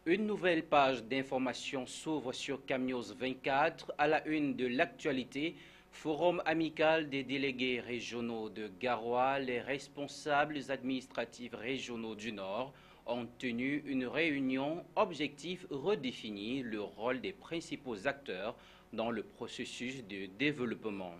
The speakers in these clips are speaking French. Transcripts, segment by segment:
Une nouvelle page d'information s'ouvre sur CamNews 24 à la une de l'actualité. Forum amical des délégués régionaux de Garoua, les responsables administratifs régionaux du Nord ont tenu une réunion. Objectif redéfinir le rôle des principaux acteurs dans le processus de développement.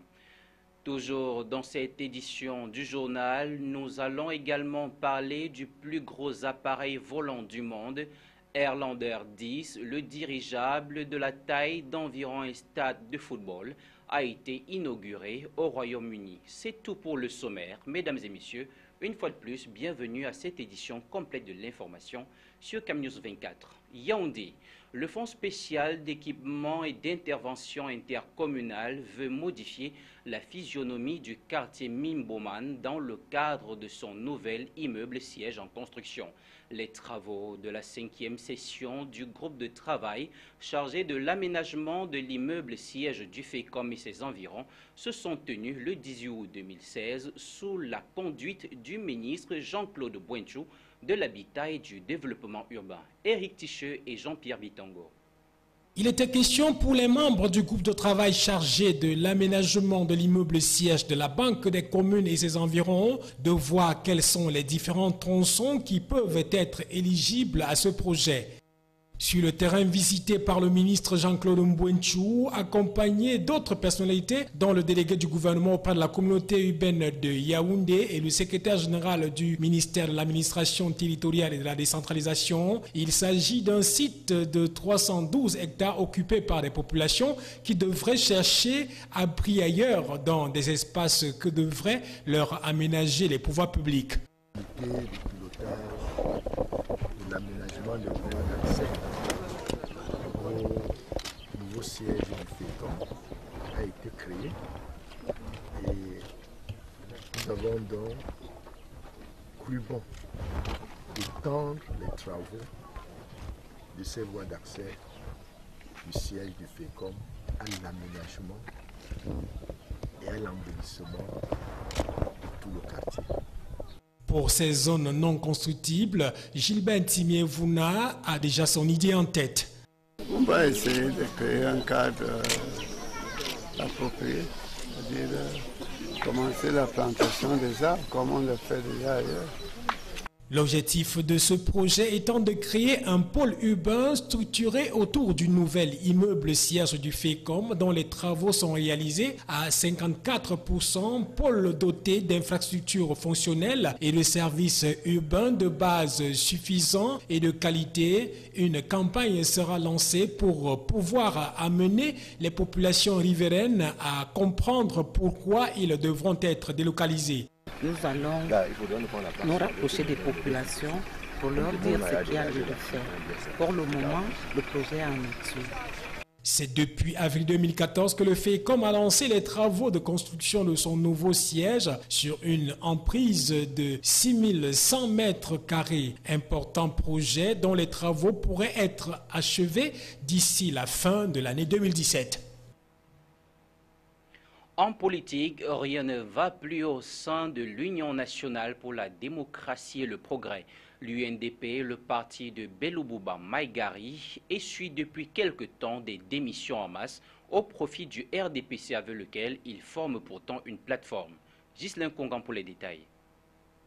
Toujours dans cette édition du journal, nous allons également parler du plus gros appareil volant du monde, Airlander 10, le dirigeable de la taille d'environ un stade de football, a été inauguré au Royaume-Uni. C'est tout pour le sommaire. Mesdames et messieurs, une fois de plus, bienvenue à cette édition complète de l'information sur CamNews 24. Yaoundé, le Fonds spécial d'équipement et d'intervention intercommunale veut modifier la physionomie du quartier Mimboman dans le cadre de son nouvel immeuble siège en construction. Les travaux de la 5e session du groupe de travail chargé de l'aménagement de l'immeuble siège du FECOM et ses environs se sont tenus le 18 août 2016 sous la conduite du ministre Jean-Claude Boinchou de l'Habitat et du Développement urbain, Éric Ticheux et Jean-Pierre Bitango. Il était question pour les membres du groupe de travail chargé de l'aménagement de l'immeuble siège de la Banque des communes et ses environs de voir quels sont les différents tronçons qui peuvent être éligibles à ce projet. Sur le terrain visité par le ministre Jean-Claude Mbouenchou, accompagné d'autres personnalités, dont le délégué du gouvernement auprès de la communauté urbaine de Yaoundé et le secrétaire général du ministère de l'administration territoriale et de la décentralisation, il s'agit d'un site de 312 hectares occupé par des populations qui devraient chercher abri ailleurs dans des espaces que devraient leur aménager les pouvoirs publics. L'aménagement de voies d'accès au nouveau siège du FECOM a été créé et nous avons donc cru bon d'étendre les travaux de ces voies d'accès du siège du FECOM à l'aménagement et à l'embellissement de tout le quartier. Pour ces zones non constructibles, Gilbert Timier-Vouna a déjà son idée en tête. On va essayer de créer un cadre approprié, c'est-à-dire commencer la plantation des arbres comme on le fait déjà ailleurs. L'objectif de ce projet étant de créer un pôle urbain structuré autour du nouvel immeuble siège du FECOM dont les travaux sont réalisés à 54%, pôle doté d'infrastructures fonctionnelles et de services urbains de base suffisants et de qualité. Une campagne sera lancée pour pouvoir amener les populations riveraines à comprendre pourquoi ils devront être délocalisés. Nous allons nous rapprocher des populations pour leur dire ce qu'il y a lieu de faire. Pour le moment, le projet est en étude. C'est depuis avril 2014 que le FECOM a lancé les travaux de construction de son nouveau siège sur une emprise de 6100 mètres carrés. Important projet dont les travaux pourraient être achevés d'ici la fin de l'année 2017. En politique, rien ne va plus au sein de l'Union nationale pour la démocratie et le progrès. L'UNDP, le parti de Belobouba Maïgari, essuie depuis quelque temps des démissions en masse au profit du RDPC avec lequel il forme pourtant une plateforme. Ghislain Congan pour les détails.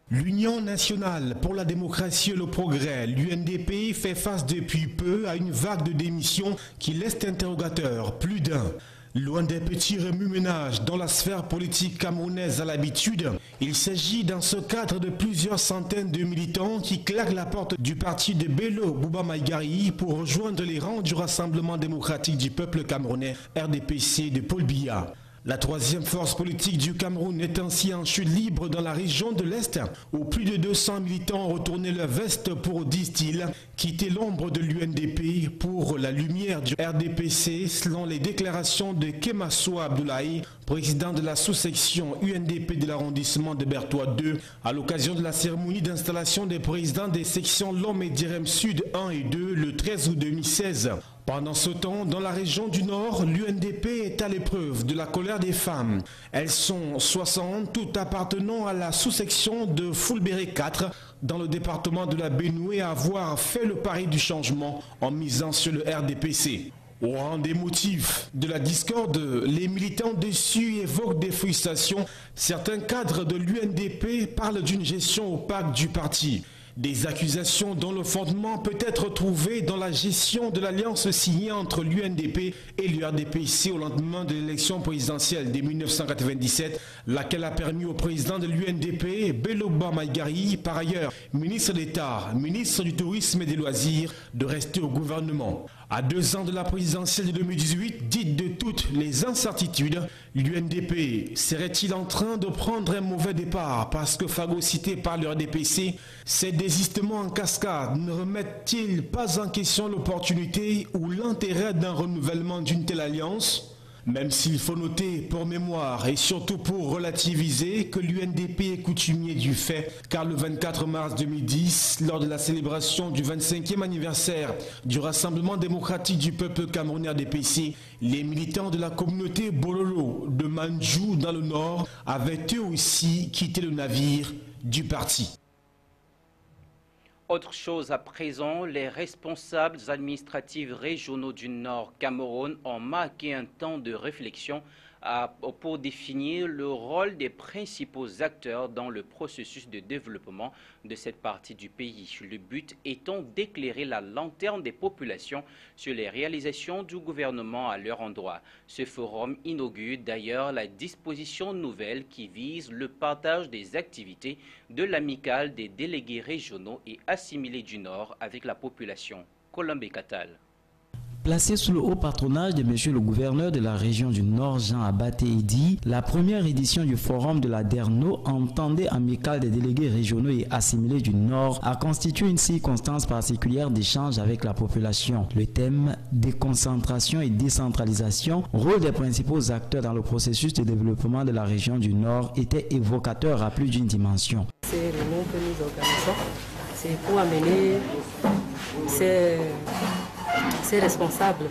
L'Union nationale pour la démocratie et le progrès, l'UNDP, fait face depuis peu à une vague de démissions qui laisse interrogateur plus d'un. Loin des petits remue-ménages dans la sphère politique camerounaise à l'habitude, il s'agit dans ce cadre de plusieurs centaines de militants qui claquent la porte du parti de Bello Bouba Maïgari pour rejoindre les rangs du Rassemblement démocratique du peuple camerounais, RDPC de Paul Biya. La troisième force politique du Cameroun est ainsi en chute libre dans la région de l'Est, où plus de 200 militants ont retourné leur veste pour, disent-ils, quitter l'ombre de l'UNDP pour la lumière du RDPC, selon les déclarations de Kemasso Abdoulaye, président de la sous-section UNDP de l'arrondissement de Berthois 2, à l'occasion de la cérémonie d'installation des présidents des sections Lom et Direm Sud 1 et 2 le 13 août 2016. Pendant ce temps, dans la région du Nord, l'UNDP est à l'épreuve de la colère des femmes. Elles sont 60, toutes appartenant à la sous-section de Fulbéré 4, dans le département de la Benue, à avoir fait le pari du changement en misant sur le RDPC. Au rang des motifs de la discorde, les militants déçus évoquent des frustrations. Certains cadres de l'UNDP parlent d'une gestion opaque du parti. Des accusations dont le fondement peut être trouvé dans la gestion de l'alliance signée entre l'UNDP et l'URDPC au lendemain de l'élection présidentielle de 1997, laquelle a permis au président de l'UNDP, Beloba Maïgari, par ailleurs ministre d'État, ministre du Tourisme et des Loisirs, de rester au gouvernement. À 2 ans de la présidentielle de 2018, dite de toutes les incertitudes, l'UNDP serait-il en train de prendre un mauvais départ parce que phagocyté par l'URDPC, ces désistements en cascade ne remettent-ils pas en question l'opportunité ou l'intérêt d'un renouvellement d'une telle alliance ? Même s'il faut noter pour mémoire et surtout pour relativiser que l'UNDP est coutumier du fait, car le 24 mars 2010, lors de la célébration du 25e anniversaire du Rassemblement démocratique du peuple camerounais RDPC, les militants de la communauté Bololo de Manjou dans le Nord avaient eux aussi quitté le navire du parti. Autre chose à présent, les responsables administratifs régionaux du Nord Cameroun ont marqué un temps de réflexion pour définir le rôle des principaux acteurs dans le processus de développement de cette partie du pays. Le but étant d'éclairer la lanterne des populations sur les réalisations du gouvernement à leur endroit. Ce forum inaugure d'ailleurs la disposition nouvelle qui vise le partage des activités de l'amicale des délégués régionaux et assimilés du Nord avec la population. Colombé Catal. Placé sous le haut patronage de M. le gouverneur de la région du Nord, Jean Abaté Idi, la première édition du forum de la DERNO, entendée amicale des délégués régionaux et assimilés du Nord, a constitué une circonstance particulière d'échange avec la population. Le thème « Déconcentration et décentralisation, rôle des principaux acteurs dans le processus de développement de la région du Nord » était évocateur à plus d'une dimension. Ces réunions que nous organisons, c'est pour amener ces responsables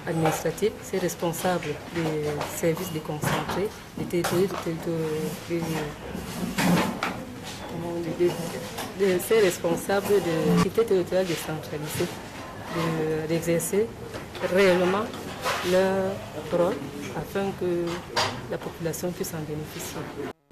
administratifs, ces responsables des services déconcentrés, ces responsables de l'équité territoriale décentralisée, d'exercer réellement leur rôle afin que la population puisse en bénéficier.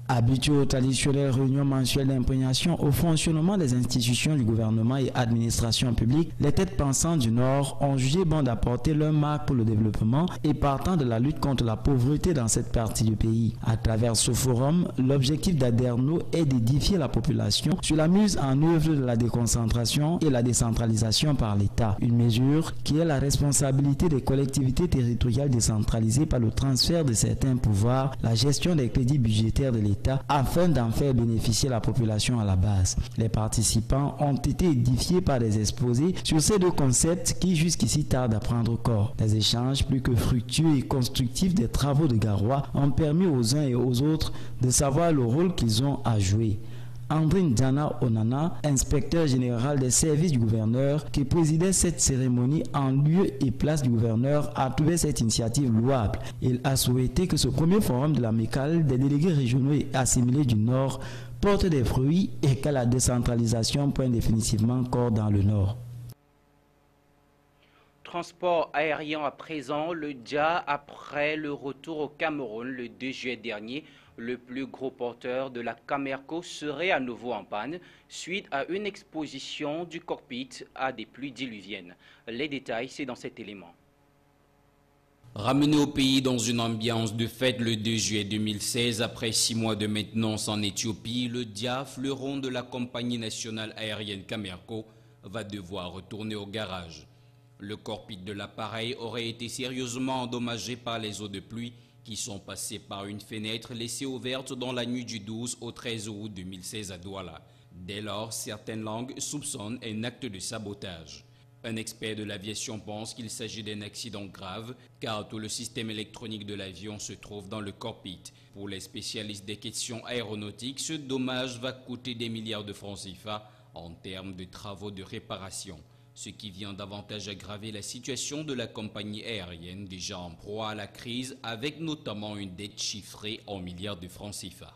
Habitués aux traditionnelles réunions mensuelles d'imprégnation au fonctionnement des institutions du gouvernement et administration publique, les têtes pensantes du Nord ont jugé bon d'apporter leur marque pour le développement et partant de la lutte contre la pauvreté dans cette partie du pays. À travers ce forum, l'objectif d'Aderno est d'édifier la population sur la mise en œuvre de la déconcentration et la décentralisation par l'État, une mesure qui est la responsabilité des collectivités territoriales décentralisées par le transfert de certains pouvoirs, la gestion des crédits budgétaires de l'État, afin d'en faire bénéficier la population à la base. Les participants ont été édifiés par des exposés sur ces deux concepts qui jusqu'ici tardent à prendre corps. Les échanges plus que fructueux et constructifs des travaux de Garoua ont permis aux uns et aux autres de savoir le rôle qu'ils ont à jouer. Andrine Diana Onana, inspecteur général des services du gouverneur, qui présidait cette cérémonie en lieu et place du gouverneur, a trouvé cette initiative louable. Il a souhaité que ce premier forum de l'amicale des délégués régionaux et assimilés du Nord porte des fruits et que la décentralisation pointe définitivement corps dans le Nord. Transport aérien à présent, le DIA, après le retour au Cameroun le 2 juillet dernier, le plus gros porteur de la Camerco serait à nouveau en panne suite à une exposition du cockpit à des pluies diluviennes. Les détails, c'est dans cet élément. Ramené au pays dans une ambiance de fête le 2 juillet 2016, après 6 mois de maintenance en Éthiopie, le DIA, fleuron de la compagnie nationale aérienne Camerco, va devoir retourner au garage. Le cockpit de l'appareil aurait été sérieusement endommagé par les eaux de pluie qui sont passées par une fenêtre laissée ouverte dans la nuit du 12 au 13 août 2016 à Douala. Dès lors, certaines langues soupçonnent un acte de sabotage. Un expert de l'aviation pense qu'il s'agit d'un accident grave car tout le système électronique de l'avion se trouve dans le cockpit. Pour les spécialistes des questions aéronautiques, ce dommage va coûter des milliards de francs CFA en termes de travaux de réparation. ce qui vient davantage aggraver la situation de la compagnie aérienne déjà en proie à la crise, avec notamment une dette chiffrée en milliards de francs CFA.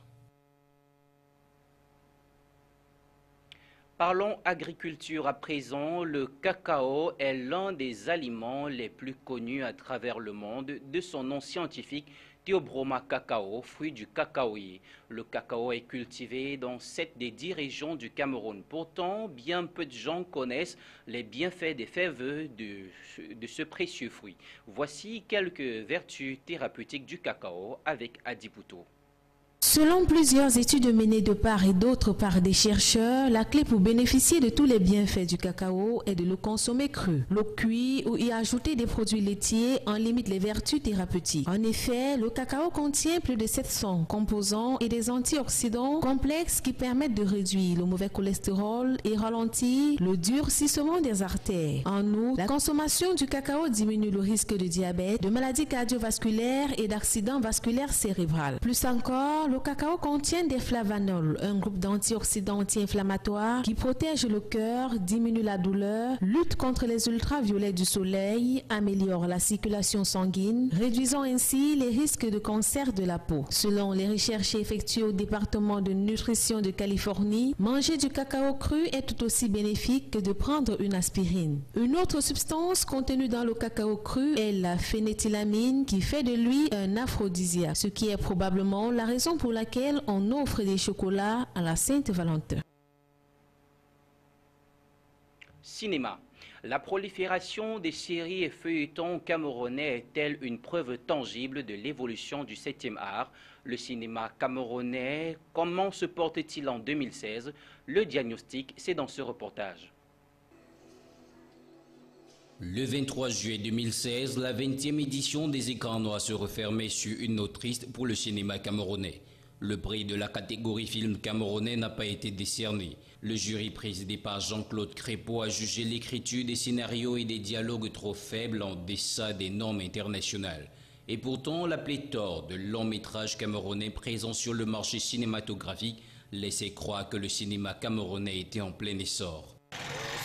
Parlons agriculture à présent. Le cacao est l'un des aliments les plus connus à travers le monde de son nom scientifique Theobroma cacao, fruit du cacaoyer. Le cacao est cultivé dans 7 des 10 régions du Cameroun. Pourtant, bien peu de gens connaissent les bienfaits des fèves de ce précieux fruit. Voici quelques vertus thérapeutiques du cacao avec Adi Pouto. Selon plusieurs études menées de part et d'autre par des chercheurs, la clé pour bénéficier de tous les bienfaits du cacao est de le consommer cru. Le cuire ou y ajouter des produits laitiers en limite les vertus thérapeutiques. En effet, le cacao contient plus de 700 composants et des antioxydants complexes qui permettent de réduire le mauvais cholestérol et ralentir le durcissement des artères. En outre, la consommation du cacao diminue le risque de diabète, de maladies cardiovasculaires et d'accidents vasculaires cérébraux. Plus encore, le cacao contient des flavanols, un groupe d'antioxydants anti-inflammatoires qui protège le cœur, diminue la douleur, lutte contre les ultraviolets du soleil, améliore la circulation sanguine, réduisant ainsi les risques de cancer de la peau. Selon les recherches effectuées au département de nutrition de Californie, manger du cacao cru est tout aussi bénéfique que de prendre une aspirine. Une autre substance contenue dans le cacao cru est la phényléthylamine qui fait de lui un aphrodisiaque, ce qui est probablement la raison pour laquelle on offre des chocolats à la Saint-Valentin. Cinéma. La prolifération des séries et feuilletons camerounais est-elle une preuve tangible de l'évolution du 7e art? Le cinéma camerounais, comment se porte-t-il en 2016? Le diagnostic, c'est dans ce reportage. Le 23 juillet 2016, la 20e édition des Écrans noirs se refermait sur une note triste pour le cinéma camerounais. Le prix de la catégorie film camerounais n'a pas été décerné. Le jury présidé par Jean-Claude Crépeau a jugé l'écriture des scénarios et des dialogues trop faibles en deçà des normes internationales. Et pourtant, la pléthore de longs métrages camerounais présents sur le marché cinématographique laissait croire que le cinéma camerounais était en plein essor.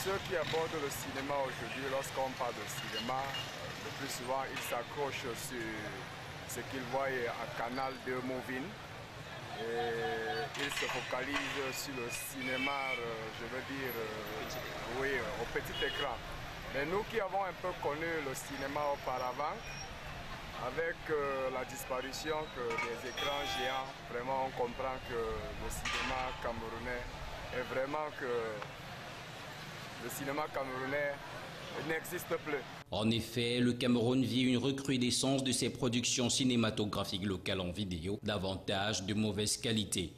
Ceux qui abordent le cinéma aujourd'hui, lorsqu'on parle de cinéma, le plus souvent ils s'accrochent sur ce qu'ils voient à Canal 2 Movin. Et ils se focalisent sur le cinéma, je veux dire, oui, au petit écran. Mais nous qui avons un peu connu le cinéma auparavant, avec la disparition des écrans géants, vraiment on comprend que le cinéma camerounais est vraiment que le cinéma camerounais n'existe plus. En effet, le Cameroun vit une recrudescence de ses productions cinématographiques locales en vidéo, davantage de mauvaise qualité.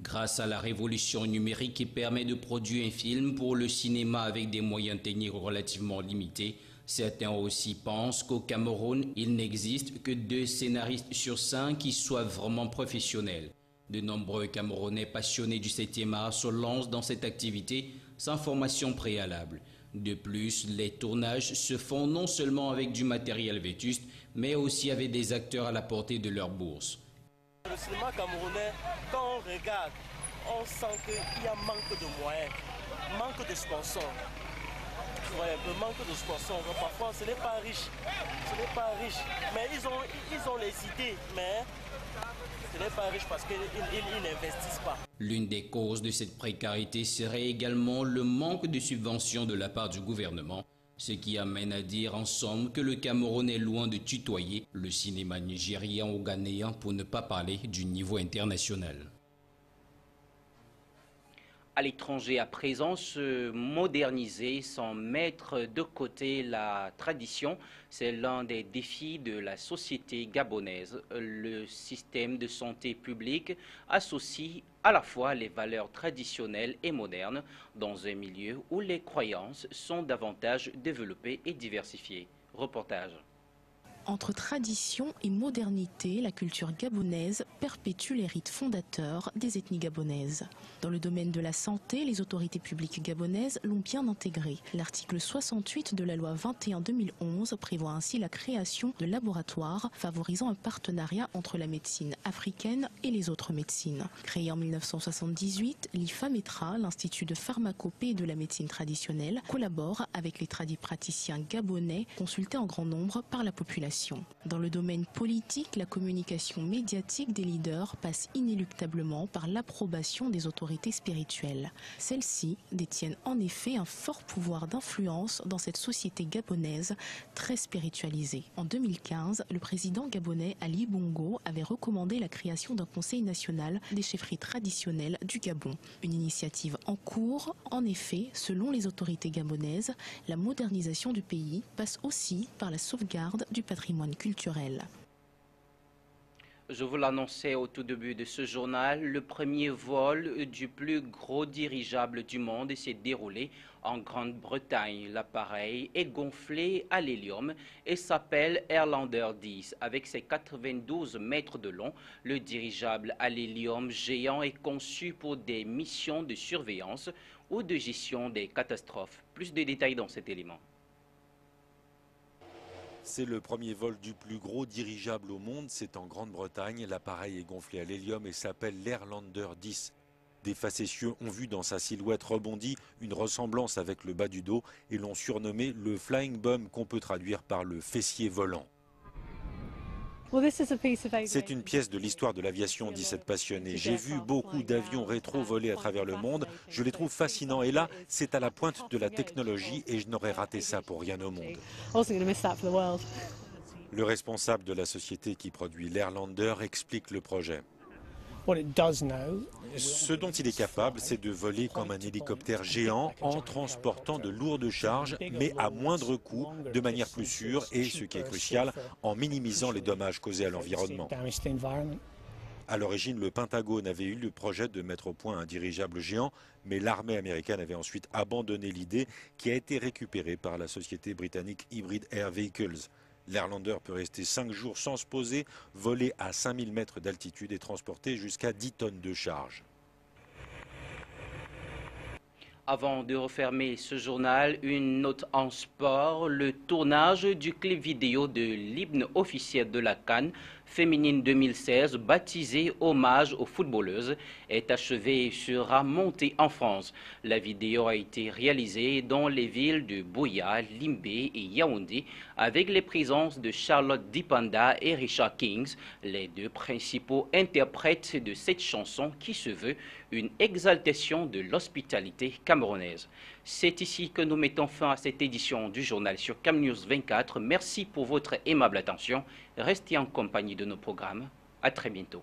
Grâce à la révolution numérique qui permet de produire un film pour le cinéma avec des moyens techniques relativement limités, certains aussi pensent qu'au Cameroun, il n'existe que 2 scénaristes sur 5 qui soient vraiment professionnels. De nombreux Camerounais passionnés du 7e art se lancent dans cette activité sans formation préalable. De plus, les tournages se font non seulement avec du matériel vétuste, mais aussi avec des acteurs à la portée de leur bourse. Le cinéma camerounais, quand on regarde, on sent qu'il y a manque de moyens, manque de sponsors. Ouais, le manque de sponsors. Parfois, ce n'est pas riche, mais ils ont les idées, mais ce n'est pas riche parce qu'ils n'investissent pas. L'une des causes de cette précarité serait également le manque de subventions de la part du gouvernement, ce qui amène à dire en somme que le Cameroun est loin de tutoyer le cinéma nigérien ou ghanéen, pour ne pas parler du niveau international. À l'étranger à présent, se moderniser sans mettre de côté la tradition, c'est l'un des défis de la société gabonaise. Le système de santé publique associe à la fois les valeurs traditionnelles et modernes dans un milieu où les croyances sont davantage développées et diversifiées. Reportage. Entre tradition et modernité, la culture gabonaise perpétue les rites fondateurs des ethnies gabonaises. Dans le domaine de la santé, les autorités publiques gabonaises l'ont bien intégré. L'article 68 de la loi 21/2011 prévoit ainsi la création de laboratoires favorisant un partenariat entre la médecine africaine et les autres médecines. Créé en 1978, l'IFAMETRA, l'Institut de pharmacopée et de la médecine traditionnelle, collabore avec les praticiens gabonais consultés en grand nombre par la population. Dans le domaine politique, la communication médiatique des leaders passe inéluctablement par l'approbation des autorités spirituelles. Celles-ci détiennent en effet un fort pouvoir d'influence dans cette société gabonaise très spiritualisée. En 2015, le président gabonais Ali Bongo avait recommandé la création d'un conseil national des chefferies traditionnelles du Gabon. Une initiative en cours. En effet, selon les autorités gabonaises, la modernisation du pays passe aussi par la sauvegarde du patrimoine culturel. Je vous l'annonçais au tout début de ce journal, le premier vol du plus gros dirigeable du monde s'est déroulé en Grande-Bretagne. L'appareil est gonflé à l'hélium et s'appelle Airlander 10. Avec ses 92 mètres de long, le dirigeable à l'hélium géant est conçu pour des missions de surveillance ou de gestion des catastrophes. Plus de détails dans cet élément. C'est le premier vol du plus gros dirigeable au monde, c'est en Grande-Bretagne. L'appareil est gonflé à l'hélium et s'appelle l'Airlander 10. Des facétieux ont vu dans sa silhouette rebondie une ressemblance avec le bas du dos et l'ont surnommé le Flying Bum, qu'on peut traduire par le fessier volant. C'est une pièce de l'histoire de l'aviation, dit cette passionnée. J'ai vu beaucoup d'avions rétro voler à travers le monde. Je les trouve fascinants. Et là, c'est à la pointe de la technologie et je n'aurais raté ça pour rien au monde. Le responsable de la société qui produit l'Airlander explique le projet. Ce dont il est capable, c'est de voler comme un hélicoptère géant en transportant de lourdes charges, mais à moindre coût, de manière plus sûre et, ce qui est crucial, en minimisant les dommages causés à l'environnement. À l'origine, le Pentagone avait eu le projet de mettre au point un dirigeable géant, mais l'armée américaine avait ensuite abandonné l'idée qui a été récupérée par la société britannique Hybrid Air Vehicles. L'Airlander peut rester 5 jours sans se poser, voler à 5000 mètres d'altitude et transporter jusqu'à 10 tonnes de charge. Avant de refermer ce journal, une note en sport. Le tournage du clip vidéo de l'hymne officiel de la CAN féminine 2016, baptisé Hommage aux footballeuses, est achevé et sera monté en France. La vidéo a été réalisée dans les villes de Buea, Limbé et Yaoundé, avec les présences de Charlotte Dipanda et Richard Kings, les deux principaux interprètes de cette chanson qui se veut une exaltation de l'hospitalité camerounaise. C'est ici que nous mettons fin à cette édition du journal sur CamNews 24. Merci pour votre aimable attention. Restez en compagnie de nos programmes. À très bientôt.